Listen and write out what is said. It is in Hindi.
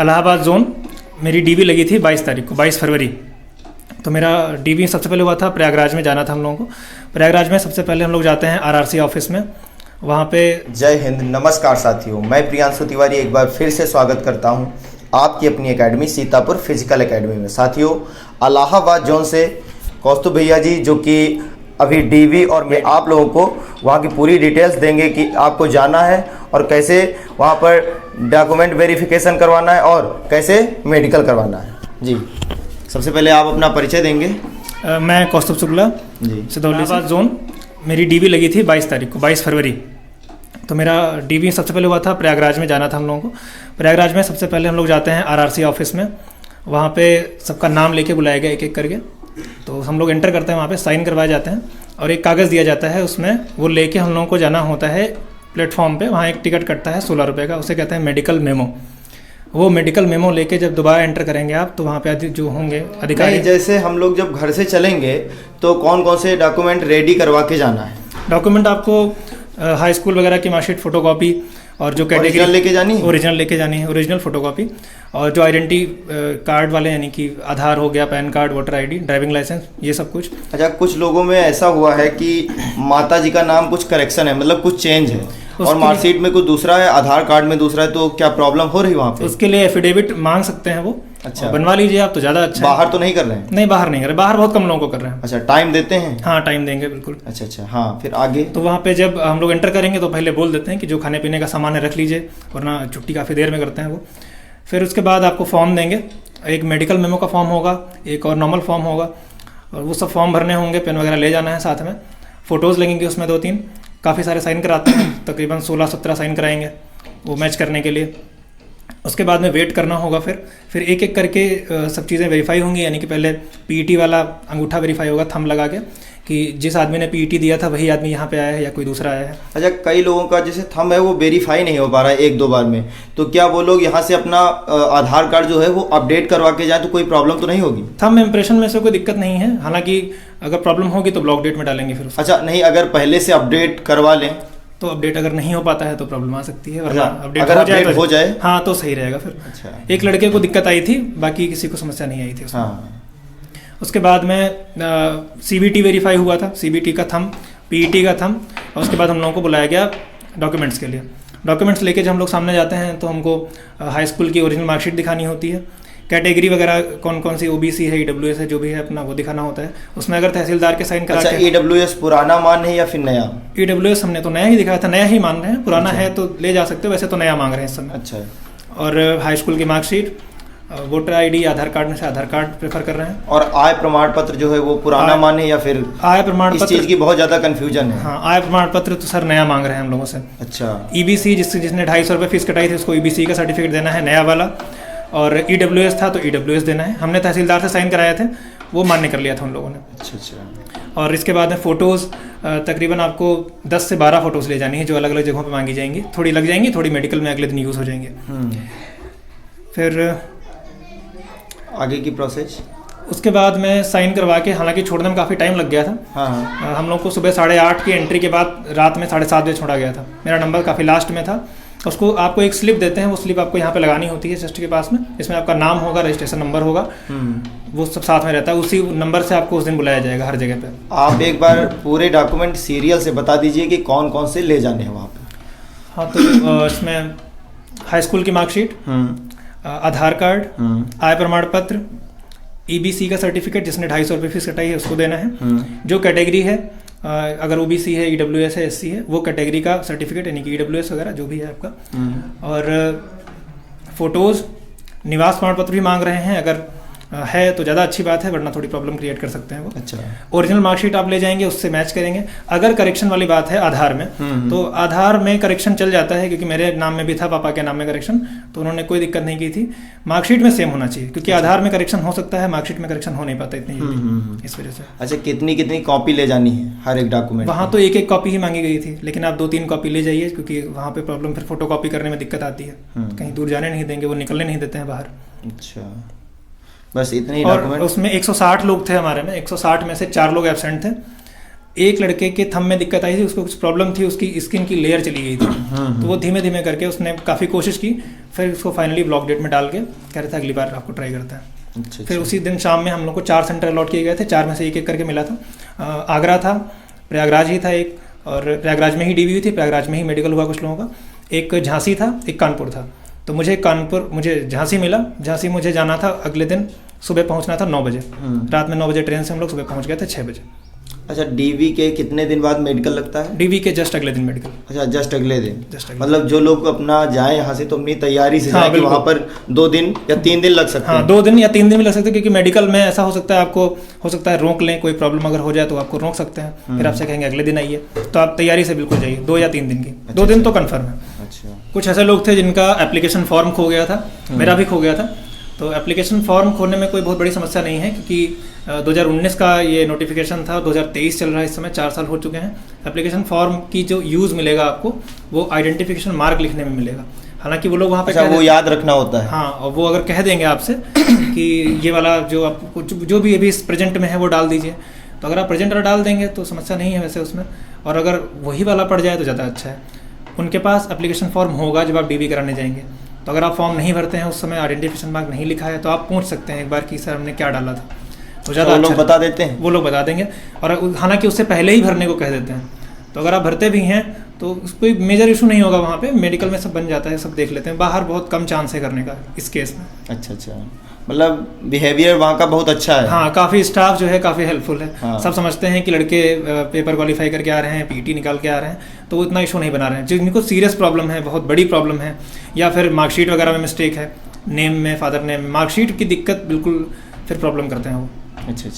इलाहाबाद जोन मेरी डीवी लगी थी 22 तारीख को, 22 फरवरी। तो मेरा डीवी सबसे पहले हुआ था प्रयागराज में जाना था हम लोगों को। प्रयागराज में सबसे पहले हम लोग जाते हैं आरआरसी ऑफिस में, वहाँ पे। जय हिंद, नमस्कार साथियों, मैं प्रियांशु तिवारी एक बार फिर से स्वागत करता हूँ आपकी अपनी एकेडमी सीतापुर फिजिकल एकेडमी में। साथियों, इलाहाबाद जोन से कौस्तुभ भैया जी जो कि अभी डीवी और मैं आप लोगों को वहाँ की पूरी डिटेल्स देंगे कि आपको जाना है और कैसे वहाँ पर डॉक्यूमेंट वेरिफिकेशन करवाना है और कैसे मेडिकल करवाना है। जी, सबसे पहले आप अपना परिचय देंगे। मैं कौस्तुभ शुक्ला जी, सिदौली जोन। मेरी डीवी लगी थी 22 तारीख को, 22 फरवरी। तो मेरा डीवी सबसे पहले हुआ था प्रयागराज में जाना था हम लोगों को। प्रयागराज में सबसे पहले हम लोग जाते हैं आरआरसी ऑफिस में, वहाँ पे सबका नाम लेके बुलाया गया एक एक करके। तो हम लोग एंटर करते हैं, वहाँ पे साइन करवाए जाते हैं और एक कागज़ दिया जाता है, उसमें वो लेके हम लोगों को जाना होता है प्लेटफॉर्म पे। वहाँ एक टिकट कटता है 16 रुपये का, उसे कहते हैं मेडिकल मेमो। वो मेडिकल मेमो लेके जब दोबारा एंटर करेंगे आप, तो वहाँ पे जो होंगे अधिकारी। जैसे हम लोग जब घर से चलेंगे तो कौन कौन से डॉक्यूमेंट रेडी करवा के जाना है? डॉक्यूमेंट आपको हाई स्कूल वगैरह की मार्कशीट, फोटोकॉपी, और जो कैटेगरी लेके जानी है, ओरिजिनल लेके जानी है, ओरिजिनल फोटोकॉपी, और जो आइडेंटिटी कार्ड वाले यानी कि आधार हो गया, PAN card, voter ID, driving licence, ये सब कुछ। अच्छा, कुछ लोगों में ऐसा हुआ है कि माता जी का नाम कुछ करेक्शन है, मतलब कुछ चेंज है और मार्कशीट में कुछ दूसरा है, आधार कार्ड में दूसरा है, तो क्या प्रॉब्लम हो रही है वहाँ पे? उसके लिए एफिडेविट मांग सकते हैं वो। अच्छा, बनवा लीजिए आप तो ज़्यादा अच्छा। बाहर तो नहीं कर रहे हैं? नहीं, बाहर नहीं कर रहे, बाहर बहुत कम लोगों को कर रहे हैं। अच्छा, टाइम देते हैं? हाँ, टाइम देंगे बिल्कुल। अच्छा, हाँ, फिर आगे? तो वहाँ पे जब हम लोग एंटर करेंगे तो पहले बोल देते हैं कि जो खाने पीने का सामान है रख लीजिए, वरना छुट्टी काफ़ी देर में करते हैं वो। फिर उसके बाद आपको फॉर्म देंगे, एक मेडिकल मेमो का फॉर्म होगा, एक और नॉर्मल फॉर्म होगा, और वो सब फॉर्म भरने होंगे। पेन वगैरह ले जाना है साथ में। फ़ोटोज़ लगेंगे उसमें 2-3, काफ़ी सारे साइन कराते हैं, तकरीबन 16-17 साइन कराएंगे वो मैच करने के लिए। उसके बाद में वेट करना होगा। फिर एक एक करके सब चीज़ें वेरीफाई होंगी, यानी कि पहले पीईटी वाला अंगूठा वेरीफाई होगा, थंब लगा के कि जिस आदमी ने पीईटी दिया था वही आदमी यहाँ पे आया है या कोई दूसरा आया है। अच्छा, कई लोगों का जैसे थंब है वो वेरीफाई नहीं हो पा रहा है 1-2 बार में, तो क्या वो लोग यहाँ से अपना आधार कार्ड जो है वो अपडेट करवा के जाए तो कोई प्रॉब्लम तो नहीं होगी? थंब इम्प्रेशन में से कोई दिक्कत नहीं है, हालांकि अगर प्रॉब्लम होगी तो ब्लॉक डेट में डालेंगे फिर। अच्छा, नहीं, अगर पहले से अपडेट करवा लें तो अपडेट अगर नहीं हो पाता है तो प्रॉब्लम आ सकती है, वरना अपडेट हो जाए हाँ तो सही रहेगा फिर। अच्छा, एक लड़के को दिक्कत आई थी, बाकी किसी को समस्या नहीं आई थी उसमें। हाँ। उसके बाद में सीबीटी वेरीफाई हुआ था, सीबीटी का थंब, पीईटी का थंब, और उसके बाद हम लोगों को बुलाया गया डॉक्यूमेंट्स के लिए। डॉक्यूमेंट्स लेके जब हम लोग सामने जाते हैं तो हमको हाई स्कूल की ओरिजिनल मार्कशीट दिखानी होती है, कैटेगरी वगैरह कौन कौन सी ओबीसी है, ईडब्ल्यूएस है, जो भी है अपना वो दिखाना होता है उसमें। अगर तहसीलदार के साइन करा। अच्छा, ईडब्ल्यूएस पुराना मान है या फिर नया? ईडब्ल्यूएस हमने तो नया ही दिखाया था, नया ही मान रहे हैं, पुराना है तो ले जा सकते हो, वैसे तो नया मांग रहे हैं इस समय। अच्छा, और हाई स्कूल की मार्कशीट, वोटर आईडी, आधार कार्ड में से आधार कार्ड प्रेफर कर रहे हैं। और आय प्रमाण पत्र जो है वो पुराना माने या फिर? आय प्रमाण पत्र, इस चीज की बहुत ज्यादा कंफ्यूजन है। हाँ, आय प्रमाण पत्र तो सर नया मांग रहे हैं हम लोगों से। अच्छा, ईबीसी जिसने 250 रुपये फीस कटाई थी उसको ईबीसी का सर्टिफिकेट देना है, नया वाला। और ईडब्ल्यूएस था तो ईडब्ल्यूएस देना है। हमने तहसीलदार से साइन कराए थे, वो मान्य कर लिया था उन लोगों ने। अच्छा। और इसके बाद में फ़ोटोज़, तकरीबन आपको 10 से 12 फ़ोटोज़ ले जानी है, जो अलग अलग जगहों पे मांगी जाएंगी। थोड़ी लग जाएंगी, थोड़ी मेडिकल में अगले दिन यूज़ हो जाएंगे। फिर आगे की प्रोसेस? उसके बाद में साइन करवा के, हालांकि छोड़ने में काफ़ी टाइम लग गया था। हाँ। हम लोग को सुबह 8:30 की एंट्री के बाद रात में 7:30 बजे छोड़ा गया था। मेरा नंबर काफ़ी लास्ट में था। उसको आपको एक स्लिप देते हैं, वो स्लिप आपको यहाँ पे लगानी होती है जस्ट के पास में। इसमें आपका नाम होगा, रजिस्ट्रेशन नंबर होगा, वो सब साथ में रहता है। उसी नंबर से आपको उस दिन बुलाया जाएगा हर जगह पे। आप एक बार पूरे डॉक्यूमेंट सीरियल से बता दीजिए कि कौन कौन से ले जाने हैं वहाँ पे। हाँ, तो इसमें हाई स्कूल की मार्कशीट, आधार कार्ड, आय प्रमाण पत्र, ईबीसी का सर्टिफिकेट जिसने 250 रुपये फीस कटाई है उसको देना है। जो कैटेगरी है, अगर ओबीसी है, ईडब्ल्यूएस है, एससी है, वो कैटेगरी का सर्टिफिकेट यानी कि ईडब्ल्यूएस वगैरह जो भी है आपका। और फोटोज़, निवास प्रमाण पत्र भी मांग रहे हैं, अगर है तो ज़्यादा अच्छी बात है, वरना थोड़ी प्रॉब्लम क्रिएट कर सकते हैं वो। अच्छा। ओरिजिनल मार्कशीट आप ले जाएंगे, उससे मैच करेंगे। अगर करेक्शन वाली बात है आधार में, तो आधार में करेक्शन चल जाता है, क्योंकि मेरे नाम में भी था, पापा के नाम में करेक्शन, तो उन्होंने कोई दिक्कत नहीं की थी। मार्कशीट में सेम होना चाहिए, क्योंकि आधार में करेक्शन हो सकता है, मार्कशीट में करेक्शन हो नहीं पाता इतनी जल्दी, इस वजह से। अच्छा, कितनी कॉपी ले जानी है हर एक डॉक्यूमेंट? वहाँ तो एक कॉपी ही मांगी गई थी, लेकिन आप 2-3 कॉपी ले जाइए, क्योंकि वहाँ पे प्रॉब्लम फिर फोटो कॉपी करने में दिक्कत आती है। कहीं दूर जाने नहीं देंगे, वो निकलने नहीं देते हैं बाहर। अच्छा, बस इतने ही और डॉक्यूमेंट? उसमें 160 लोग थे हमारे में, 160 में से 4 लोग एब्सेंट थे। एक लड़के के थंब में दिक्कत आई थी, उसको कुछ प्रॉब्लम थी, उसकी स्किन की लेयर चली गई थी। तो वो धीमे धीमे करके उसने काफ़ी कोशिश की, फिर उसको फाइनली ब्लॉक डेट में डाल के कह रहे थे अगली बार आपको ट्राई करते हैं। फिर उसी दिन शाम में हम लोग को 4 सेंटर अलॉट किए गए थे, 4 में से एक एक करके मिला था। आगरा था, प्रयागराज ही था एक, और प्रयागराज में ही डीवी हुई थी, प्रयागराज में ही मेडिकल हुआ कुछ लोगों का, एक झांसी था, एक कानपुर था। तो मुझे झांसी मिला, झांसी मुझे जाना था अगले दिन, सुबह पहुंचना था 9 बजे, रात में 9 बजे ट्रेन से हम लोग सुबह पहुंच गए थे 6 बजे। अच्छा, डीवी के कितने दिन बाद मेडिकल लगता है? डीवी के जस्ट अगले दिन मेडिकल। अच्छा, जस्ट अगले दिन। जस्ट मतलब जो लोग अपना जाए यहाँ से तो अपनी तैयारी से हाँ, जाए कि वहाँ पर 2 दिन या 3 दिन लग सकते हैं। हाँ, 2 दिन या 3 दिन भी लग सकते हैं, क्योंकि मेडिकल में ऐसा हो सकता है, आपको हो सकता है रोक लें, कोई प्रॉब्लम अगर हो जाए तो आपको रोक सकते हैं, फिर आपसे कहेंगे अगले दिन आइए। तो आप तैयारी से बिल्कुल जाइए, 2 या 3 दिन की। 2 दिन तो कन्फर्म है। अच्छा, कुछ ऐसे लोग थे जिनका एप्लीकेशन फॉर्म खो गया था, मेरा भी खो गया था। तो एप्लीकेशन फॉर्म खोने में कोई बहुत बड़ी समस्या नहीं है, क्योंकि 2019 का ये नोटिफिकेशन था, 2023 चल रहा है इस समय, 4 साल हो चुके हैं। एप्लीकेशन फॉर्म की जो यूज़ मिलेगा आपको, वो आइडेंटिफिकेशन मार्क लिखने में मिलेगा। हालांकि वो लोग वहाँ पे वो याद रखना होता है। हाँ, और वो अगर कह देंगे आपसे कि ये वाला जो आपको जो भी अभी प्रेजेंट में है वो डाल दीजिए, तो अगर आप प्रेजेंट वाला डाल देंगे तो समस्या नहीं है वैसे उसमें, और अगर वही वाला पड़ जाए तो ज़्यादा अच्छा है। उनके पास एप्लीकेशन फॉर्म होगा जब आप डीवी कराने जाएंगे, तो अगर आप फॉर्म नहीं भरते हैं, उस समय आइडेंटिफिकेशन मार्क नहीं लिखा है, तो आप पूछ सकते हैं एक बार कि सर हमने क्या डाला था, तो ज़्यादा लोग बता देते हैं, वो लोग बता देंगे। और हालांकि उससे पहले ही भरने को कह देते हैं, तो अगर आप भरते भी हैं तो कोई मेजर इशू नहीं होगा। वहाँ पे मेडिकल में सब बन जाता है, सब देख लेते हैं। बाहर बहुत कम चांस है करने का इस केस में। अच्छा, मतलब बिहेवियर वहाँ का बहुत अच्छा है। हाँ, काफ़ी स्टाफ जो है काफ़ी हेल्पफुल है। हाँ। सब समझते हैं कि लड़के पेपर क्वालिफाई करके आ रहे हैं, पीटी निकाल के आ रहे हैं, तो वो इतना इशू नहीं बना रहे हैं। जिनको सीरियस प्रॉब्लम है, बहुत बड़ी प्रॉब्लम है, या फिर मार्कशीट वगैरह में मिस्टेक है, नेम में, फादर नेम में, मार्कशीट की दिक्कत, बिल्कुल फिर प्रॉब्लम करते हैं वो। अच्छा,